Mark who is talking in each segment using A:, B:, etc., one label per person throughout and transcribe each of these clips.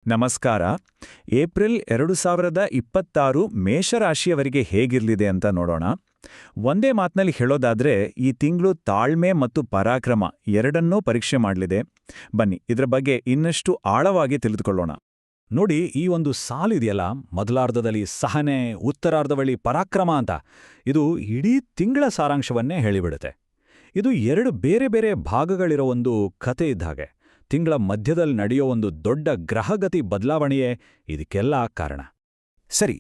A: ನಮಸ್ಕಾರ. ಏಪ್ರಿಲ್ 2026 ಮೇಷರಾಶಿಯವರಿಗೆ ಹೇಗಿರಲಿದೆ ಅಂತ ನೋಡೋಣ. ಒಂದೇ ಮಾತಿನಲ್ಲಿ ಹೇಳೋದಾದ್ರೆ ಈ ತಿಂಗಳು ತಾಳ್ಮೆ ಮತ್ತು ಪರಾಕ್ರಮ ಎರಡನ್ನೂ ಪರೀಕ್ಷೆ ಮಾಡಲಿದೆ. ಬನ್ನಿ ಇದರ ಬಗ್ಗೆ ಇನ್ನಷ್ಟು ಆಳವಾಗಿ ತಿಳಿದುಕೊಳ್ಳೋಣ.
B: ನೋಡಿ, ಈ ಒಂದು ಸಾಲಿದೆಯಲ್ಲ, ಮೊದಲಾರ್ಧದಲ್ಲಿ ಸಹನೆ, ಉತ್ತರಾರ್ಧದಲ್ಲಿ ಪರಾಕ್ರಮ ಅಂತ, ಇದು ಇಡೀ ತಿಂಗಳ ಸಾರಾಂಶವನ್ನೇ ಹೇಳಿಬಿಡುತ್ತೆ. ಇದು ಎರಡು ಬೇರೆ ಬೇರೆ ಭಾಗಗಳಿರೋ ಒಂದು ಕತೆ ಇದ್ದ ಹಾಗೆ. ತಿಂಗಳ ಮಧ್ಯದಲ್ಲಿ ನಡೆಯೋ ಒಂದು ದೊಡ್ಡ ಗ್ರಹಗತಿ ಬದಲಾವಣೆಯೇ ಇದಕ್ಕೆಲ್ಲ ಕಾರಣ. ಸರಿ,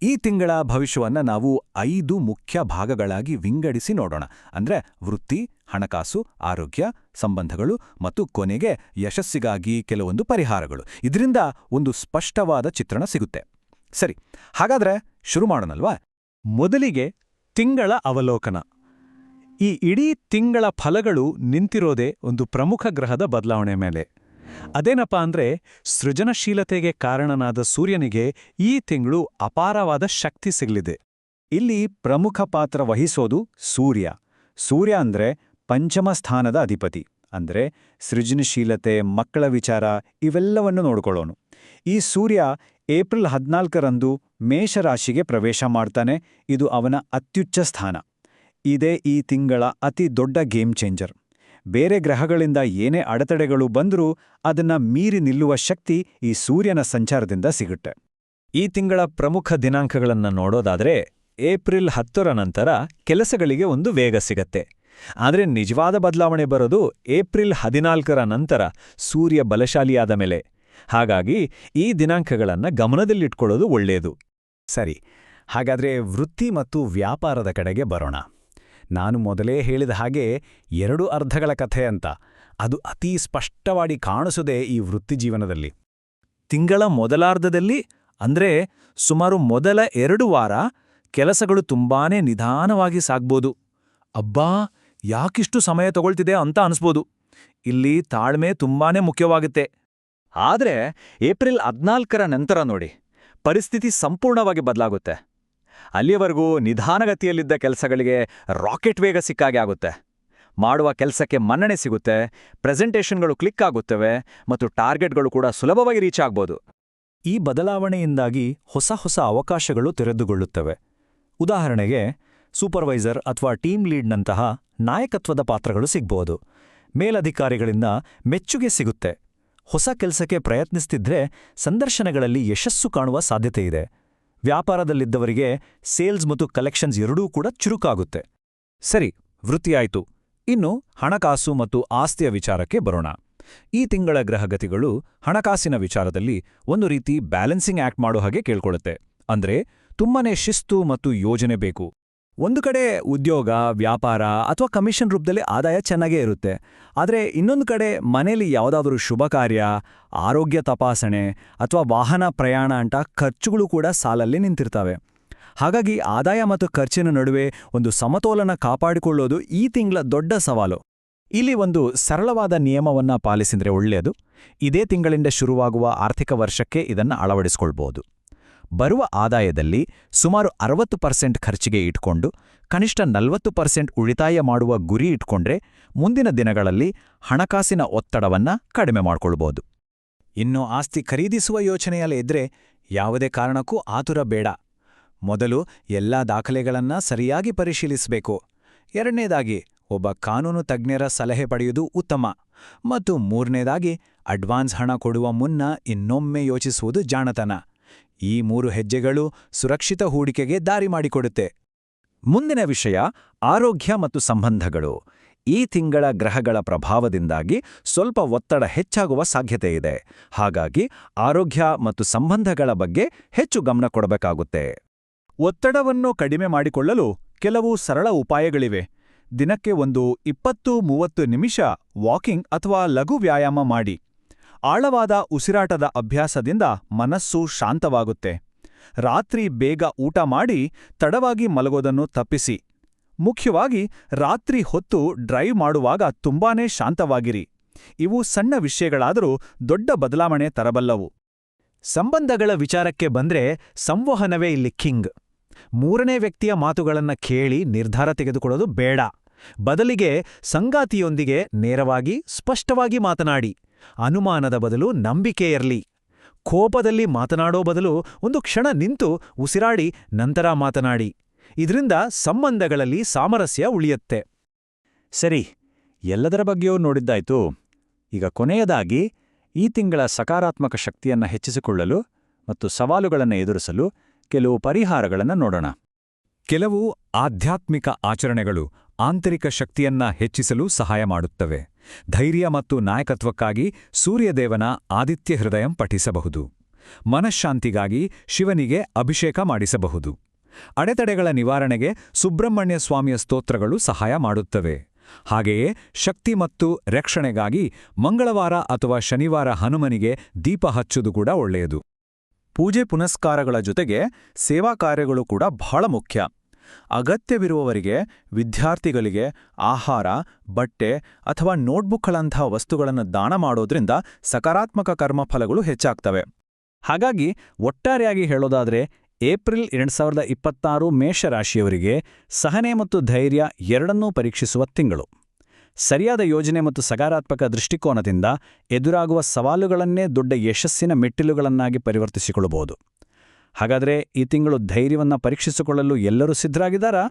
B: ಈ ತಿಂಗಳ ಭವಿಷ್ಯವನ್ನ ನಾವು 5 ಮುಖ್ಯ ಭಾಗಗಳಾಗಿ ವಿಂಗಡಿಸಿ ನೋಡೋಣ. ಅಂದ್ರೆ ವೃತ್ತಿ, ಹಣಕಾಸು, ಆರೋಗ್ಯ, ಸಂಬಂಧಗಳು ಮತ್ತು ಕೊನೆಗೆ ಯಶಸ್ಸಿಗಾಗಿ ಕೆಲವೊಂದು ಪರಿಹಾರಗಳು. ಇದರಿಂದ ಒಂದು ಸ್ಪಷ್ಟವಾದ ಚಿತ್ರಣ ಸಿಗುತ್ತೆ. ಸರಿ, ಹಾಗಾದ್ರೆ ಶುರು ಮಾಡೋಣಲ್ವಾ? ಮೊದಲಿಗೆ ತಿಂಗಳ ಅವಲೋಕನ. ಈ ಇಡೀ ತಿಂಗಳ ಫಲಗಳು ನಿಂತಿರೋದೇ ಒಂದು ಪ್ರಮುಖ ಗ್ರಹದ ಬದಲಾವಣೆ ಮೇಲೆ. ಅದೇನಪ್ಪ ಅಂದ್ರೆ, ಸೃಜನಶೀಲತೆಗೆ ಕಾರಣನಾದ ಸೂರ್ಯನಿಗೆ ಈ ತಿಂಗಳು ಅಪಾರವಾದ ಶಕ್ತಿ ಸಿಗಲಿದೆ. ಇಲ್ಲಿ ಪ್ರಮುಖ ಪಾತ್ರ ವಹಿಸೋದು ಸೂರ್ಯ. ಸೂರ್ಯ ಅಂದ್ರೆ ಪಂಚಮ ಸ್ಥಾನದ ಅಧಿಪತಿ. ಅಂದ್ರೆ ಸೃಜನಶೀಲತೆ, ಮಕ್ಕಳ ವಿಚಾರ ಇವೆಲ್ಲವನ್ನು ನೋಡ್ಕೊಳ್ಳೋನು. ಈ ಸೂರ್ಯ ಏಪ್ರಿಲ್ 14ರಂದು ಮೇಷರಾಶಿಗೆ ಪ್ರವೇಶ ಮಾಡ್ತಾನೆ. ಇದು ಅವನ ಅತ್ಯುಚ್ಚ ಸ್ಥಾನ. ಇದೇ ಈ ತಿಂಗಳ ಅತಿ ದೊಡ್ಡ ಗೇಮ್ ಚೇಂಜರ್. ಬೇರೆ ಗ್ರಹಗಳಿಂದ ಏನೇ ಅಡೆತಡೆಗಳು ಬಂದರೂ ಅದನ್ನ ಮೀರಿ ನಿಲ್ಲುವ ಶಕ್ತಿ ಈ ಸೂರ್ಯನ ಸಂಚಾರದಿಂದ ಸಿಗುತ್ತೆ. ಈ ತಿಂಗಳ ಪ್ರಮುಖ ದಿನಾಂಕಗಳನ್ನು ನೋಡೋದಾದ್ರೆ, ಏಪ್ರಿಲ್ 10ರ ನಂತರ ಕೆಲಸಗಳಿಗೆ ಒಂದು ವೇಗ ಸಿಗತ್ತೆ. ಆದರೆ ನಿಜವಾದ ಬದಲಾವಣೆ ಬರೋದು ಏಪ್ರಿಲ್ 14ರ ನಂತರ, ಸೂರ್ಯ ಬಲಶಾಲಿಯಾದ ಮೇಲೆ. ಹಾಗಾಗಿ ಈ ದಿನಾಂಕಗಳನ್ನು ಗಮನದಲ್ಲಿಟ್ಕೊಳ್ಳೋದು ಒಳ್ಳೆಯದು. ಸರಿ, ಹಾಗಾದ್ರೆ ವೃತ್ತಿ ಮತ್ತು ವ್ಯಾಪಾರದ ಕಡೆಗೆ ಬರೋಣ. ನಾನು ಮೊದಲೇ ಹೇಳಿದ ಹಾಗೆ 2 ಅರ್ಧಗಳ ಕಥೆ ಅಂತ. ಅದು ಅತೀ ಸ್ಪಷ್ಟವಾಗಿ ಕಾಣಿಸೋದೇ ಈ ವೃತ್ತಿ ಜೀವನದಲ್ಲಿ. ತಿಂಗಳ ಮೊದಲಾರ್ಧದಲ್ಲಿ, ಅಂದ್ರೆ ಸುಮಾರು ಮೊದಲ 2 ವಾರ, ಕೆಲಸಗಳು ತುಂಬಾನೇ ನಿಧಾನವಾಗಿ ಸಾಗ್ಬೋದು. ಅಬ್ಬಾ, ಯಾಕಿಷ್ಟು ಸಮಯ ತಗೊಳ್ತಿದೆ ಅಂತ ಅನಿಸ್ಬೋದು. ಇಲ್ಲಿ ತಾಳ್ಮೆ ತುಂಬಾನೇ ಮುಖ್ಯವಾಗುತ್ತೆ. ಆದ್ರೆ ಏಪ್ರಿಲ್ 14ರ ನಂತರ ನೋಡಿ, ಪರಿಸ್ಥಿತಿ ಸಂಪೂರ್ಣವಾಗಿ ಬದಲಾಗುತ್ತೆ. ಅಲ್ಲಿಯವರೆಗೂ ನಿಧಾನಗತಿಯಲ್ಲಿದ್ದ ಕೆಲಸಗಳಿಗೆ ರಾಕೆಟ್ ವೇಗ ಸಿಕ್ಕಾಗೆ ಆಗುತ್ತೆ. ಮಾಡುವ ಕೆಲಸಕ್ಕೆ ಮನ್ನಣೆ ಸಿಗುತ್ತೆ, ಪ್ರೆಸೆಂಟೇಷನ್ಗಳು ಕ್ಲಿಕ್ ಆಗುತ್ತವೆ ಮತ್ತು ಟಾರ್ಗೆಟ್ಗಳು ಕೂಡ ಸುಲಭವಾಗಿ ರೀಚ್ ಆಗ್ಬೋದು. ಈ ಬದಲಾವಣೆಯಿಂದಾಗಿ ಹೊಸ ಹೊಸ ಅವಕಾಶಗಳು ತೆರೆದುಕೊಳ್ಳುತ್ತವೆ. ಉದಾಹರಣೆಗೆ, ಸೂಪರ್ವೈಸರ್ ಅಥವಾ ಟೀಮ್ ಲೀಡ್ನಂತಹ ನಾಯಕತ್ವದ ಪಾತ್ರಗಳು ಸಿಗ್ಬೋದು. ಮೇಲಧಿಕಾರಿಗಳಿಂದ ಮೆಚ್ಚುಗೆ ಸಿಗುತ್ತೆ. ಹೊಸ ಕೆಲಸಕ್ಕೆ ಪ್ರಯತ್ನಿಸ್ತಿದ್ರೆ ಸಂದರ್ಶನಗಳಲ್ಲಿ ಯಶಸ್ಸು ಕಾಣುವ ಸಾಧ್ಯತೆಯಿದೆ. ವ್ಯಾಪಾರದಲ್ಲಿದ್ದವರಿಗೆ ಸೇಲ್ಸ್ ಮತ್ತು ಕಲೆಕ್ಷನ್ಸ್ ಎರಡೂ ಕೂಡ ಚುರುಕಾಗುತ್ತೆ. ಸರಿ, ವೃತ್ತಿಯಾಯ್ತು. ಇನ್ನು ಹಣಕಾಸು ಮತ್ತು ಆಸ್ತಿಯ ವಿಚಾರಕ್ಕೆ ಬರೋಣ. ಈ ತಿಂಗಳ ಗ್ರಹಗತಿಗಳು ಹಣಕಾಸಿನ ವಿಚಾರದಲ್ಲಿ ಒಂದು ರೀತಿ ಬ್ಯಾಲೆನ್ಸಿಂಗ್ ಆಕ್ಟ್ ಮಾಡೋ ಹಾಗೆ ಕೇಳ್ಕೊಳ್ಳುತ್ತೆ. ಅಂದ್ರೆ ತುಂಬಾನೇ ಶಿಸ್ತು ಮತ್ತು ಯೋಜನೆ ಬೇಕು. ಒಂದು ಕಡೆ ಉದ್ಯೋಗ, ವ್ಯಾಪಾರ ಅಥವಾ ಕಮಿಷನ್ ರೂಪದಲ್ಲಿ ಆದಾಯ ಚೆನ್ನಾಗೇ ಇರುತ್ತೆ. ಆದರೆ ಇನ್ನೊಂದು ಕಡೆ ಮನೇಲಿ ಯಾವುದಾದ್ರೂ ಶುಭ ಕಾರ್ಯ, ಆರೋಗ್ಯ ತಪಾಸಣೆ ಅಥವಾ ವಾಹನ ಪ್ರಯಾಣ ಅಂತ ಖರ್ಚುಗಳು ಕೂಡ ಸಾಲಲ್ಲಿ ನಿಂತಿರ್ತವೆ. ಹಾಗಾಗಿ ಆದಾಯ ಮತ್ತು ಖರ್ಚಿನ ನಡುವೆ ಒಂದು ಸಮತೋಲನ ಕಾಪಾಡಿಕೊಳ್ಳೋದು ಈ ತಿಂಗಳ ದೊಡ್ಡ ಸವಾಲು. ಇಲ್ಲಿ ಒಂದು ಸರಳವಾದ ನಿಯಮವನ್ನ ಪಾಲಿಸಿದ್ರೆ ಒಳ್ಳೆಯದು. ಇದೇ ತಿಂಗಳಿಂದ ಶುರುವಾಗುವ ಆರ್ಥಿಕ ವರ್ಷಕ್ಕೆ ಇದನ್ನು ಅಳವಡಿಸಿಕೊಳ್ಬಹುದು. ಬರುವ ಆದಾಯದಲ್ಲಿ ಸುಮಾರು 60% ಖರ್ಚಿಗೆ ಇಟ್ಕೊಂಡು ಕನಿಷ್ಠ 40% ಉಳಿತಾಯ ಮಾಡುವ ಗುರಿ ಇಟ್ಕೊಂಡ್ರೆ ಮುಂದಿನ ದಿನಗಳಲ್ಲಿ ಹಣಕಾಸಿನ ಒತ್ತಡವನ್ನ ಕಡಿಮೆ ಮಾಡ್ಕೊಳ್ಬೋದು. ಇನ್ನು ಆಸ್ತಿ ಖರೀದಿಸುವ ಯೋಚನೆಯಲ್ಲೇ ಇದ್ರೆ ಯಾವುದೇ ಕಾರಣಕ್ಕೂ ಆತುರ ಬೇಡ. ಮೊದಲು ಎಲ್ಲಾ ದಾಖಲೆಗಳನ್ನ ಸರಿಯಾಗಿ ಪರಿಶೀಲಿಸಬೇಕು. ಎರಡನೇದಾಗಿ ಒಬ್ಬ ಕಾನೂನು ತಜ್ಞರ ಸಲಹೆ ಪಡೆಯುವುದು ಉತ್ತಮ. ಮತ್ತು ಮೂರನೇದಾಗಿ ಅಡ್ವಾನ್ಸ್ ಹಣ ಕೊಡುವ ಮುನ್ನ ಇನ್ನೊಮ್ಮೆ ಯೋಚಿಸುವುದು ಜಾಣತನ. ಈ 3 ಹೆಜ್ಜೆಗಳು ಸುರಕ್ಷಿತ ಹೂಡಿಕೆಗೆ ದಾರಿ ಮಾಡಿಕೊಡುತ್ತೆ. ಮುಂದಿನ ವಿಷಯ ಆರೋಗ್ಯ ಮತ್ತು ಸಂಬಂಧಗಳು. ಈ ತಿಂಗಳ ಗ್ರಹಗಳ ಪ್ರಭಾವದಿಂದಾಗಿ ಸ್ವಲ್ಪ ಒತ್ತಡ ಹೆಚ್ಚಾಗುವ ಸಾಧ್ಯತೆಯಿದೆ. ಹಾಗಾಗಿ ಆರೋಗ್ಯ ಮತ್ತು ಸಂಬಂಧಗಳ ಬಗ್ಗೆ ಹೆಚ್ಚು ಗಮನ ಕೊಡಬೇಕಾಗುತ್ತೆ. ಒತ್ತಡವನ್ನು ಕಡಿಮೆ ಮಾಡಿಕೊಳ್ಳಲು ಕೆಲವು ಸರಳ ಉಪಾಯಗಳಿವೆ. ದಿನಕ್ಕೆ ಒಂದು 20-30 ನಿಮಿಷ ವಾಕಿಂಗ್ ಅಥವಾ ಲಘು ವ್ಯಾಯಾಮ ಮಾಡಿ. ಆಳವಾದ ಉಸಿರಾಟದ ಅಭ್ಯಾಸದಿಂದ ಮನಸ್ಸು ಶಾಂತವಾಗುತ್ತೆ. ರಾತ್ರಿ ಬೇಗ ಊಟ ಮಾಡಿ ತಡವಾಗಿ ಮಲಗೋದನ್ನು ತಪ್ಪಿಸಿ. ಮುಖ್ಯವಾಗಿ ರಾತ್ರಿ ಹೊತ್ತು ಡ್ರೈವ್ ಮಾಡುವಾಗ ತುಂಬಾನೇ ಶಾಂತವಾಗಿರಿ. ಇವು ಸಣ್ಣ ವಿಷಯಗಳಾದರೂ ದೊಡ್ಡ ಬದಲಾವಣೆ ತರಬಲ್ಲವು. ಸಂಬಂಧಗಳ ವಿಚಾರಕ್ಕೆ ಬಂದ್ರೆ ಸಂವಹನವೇ ಇಲ್ಲಿ ಕಿಂಗ್. 3ನೇ ವ್ಯಕ್ತಿಯ ಮಾತುಗಳನ್ನು ಕೇಳಿ ನಿರ್ಧಾರ ತೆಗೆದುಕೊಳ್ಳೋದು ಬೇಡ. ಬದಲಿಗೆ ಸಂಗಾತಿಯೊಂದಿಗೆ ನೇರವಾಗಿ, ಸ್ಪಷ್ಟವಾಗಿ ಮಾತನಾಡಿ. ಅನುಮಾನದ ಬದಲು ನಂಬಿಕೆ ಇರಲಿ.
C: ಕೋಪದಲ್ಲಿ ಮಾತನಾಡೋ ಬದಲು ಒಂದು ಕ್ಷಣ ನಿಂತು ಉಸಿರಾಡಿ ನಂತರ ಮಾತನಾಡಿ. ಇದರಿಂದ ಸಂಬಂಧಗಳಲ್ಲಿ ಸಾಮರಸ್ಯ ಉಳಿಯತ್ತೆ.
A: ಸರಿ, ಎಲ್ಲದರ ಬಗ್ಗೆಯೂ ನೋಡಿದ್ದಾಯ್ತು. ಈಗ ಕೊನೆಯದಾಗಿ ಈ ತಿಂಗಳ ಸಕಾರಾತ್ಮಕ ಶಕ್ತಿಯನ್ನು ಹೆಚ್ಚಿಸಿಕೊಳ್ಳಲು ಮತ್ತು ಸವಾಲುಗಳನ್ನು ಎದುರಿಸಲು ಕೆಲವು ಪರಿಹಾರಗಳನ್ನು ನೋಡೋಣ.
B: ಕೆಲವು ಆಧ್ಯಾತ್ಮಿಕ ಆಚರಣೆಗಳು ಆಂತರಿಕ ಶಕ್ತಿಯನ್ನ ಹೆಚ್ಚಿಸಲು ಸಹಾಯ ಮಾಡುತ್ತವೆ. ಧೈರ್ಯ ಮತ್ತು ನಾಯಕತ್ವಕ್ಕಾಗಿ ಸೂರ್ಯದೇವನ ಆದಿತ್ಯ ಹೃದಯಂ ಪಠಿಸಬಹುದು. ಮನಃಶಾಂತಿಗಾಗಿ ಶಿವನಿಗೆ ಅಭಿಷೇಕ ಮಾಡಿಸಬಹುದು. ಅಡೆತಡೆಗಳ ನಿವಾರಣೆಗೆ ಸುಬ್ರಹ್ಮಣ್ಯ ಸ್ವಾಮಿಯ ಸ್ತೋತ್ರಗಳು ಸಹಾಯ ಮಾಡುತ್ತವೆ. ಹಾಗೆಯೇ ಶಕ್ತಿ ಮತ್ತು ರಕ್ಷಣೆಗಾಗಿ ಮಂಗಳವಾರ ಅಥವಾ ಶನಿವಾರ ಹನುಮನಿಗೆ ದೀಪ ಹಚ್ಚುವುದು ಕೂಡ ಒಳ್ಳೆಯದು.
C: ಪೂಜೆ ಪುನಸ್ಕಾರಗಳ ಜೊತೆಗೆ ಸೇವಾ ಕಾರ್ಯಗಳು ಕೂಡ ಬಹಳ ಮುಖ್ಯ. ಅಗತ್ಯವಿರುವವರಿಗೆ, ವಿದ್ಯಾರ್ಥಿಗಳಿಗೆ ಆಹಾರ, ಬಟ್ಟೆ ಅಥವಾ ನೋಟ್ಬುಕ್ಗಳಂಥ ವಸ್ತುಗಳನ್ನು ದಾನ ಮಾಡೋದ್ರಿಂದ ಸಕಾರಾತ್ಮಕ ಕರ್ಮಫಲಗಳು ಹೆಚ್ಚಾಗ್ತವೆ.
A: ಹಾಗಾಗಿ ಒಟ್ಟಾರೆಯಾಗಿ ಹೇಳೋದಾದ್ರೆ ಏಪ್ರಿಲ್ 2026 ಮೇಷರಾಶಿಯವರಿಗೆ ಸಹನೆ ಮತ್ತು ಧೈರ್ಯ ಎರಡನ್ನೂ ಪರೀಕ್ಷಿಸುವ ತಿಂಗಳು. ಸರಿಯಾದ ಯೋಜನೆ ಮತ್ತು ಸಕಾರಾತ್ಮಕ ದೃಷ್ಟಿಕೋನದಿಂದ ಎದುರಾಗುವ ಸವಾಲುಗಳನ್ನೇ ದೊಡ್ಡ ಯಶಸ್ಸಿನ ಮೆಟ್ಟಿಲುಗಳನ್ನಾಗಿ ಪರಿವರ್ತಿಸಿಕೊಳ್ಳಬಹುದು. ಹಾಗಾದರೆ ಈ ತಿಂಗಳು ಧೈರ್ಯವನ್ನು ಪರೀಕ್ಷಿಸಿಕೊಳ್ಳಲು ಎಲ್ಲರೂ ಸಿದ್ಧರಾಗಿದ್ದಾರಾ?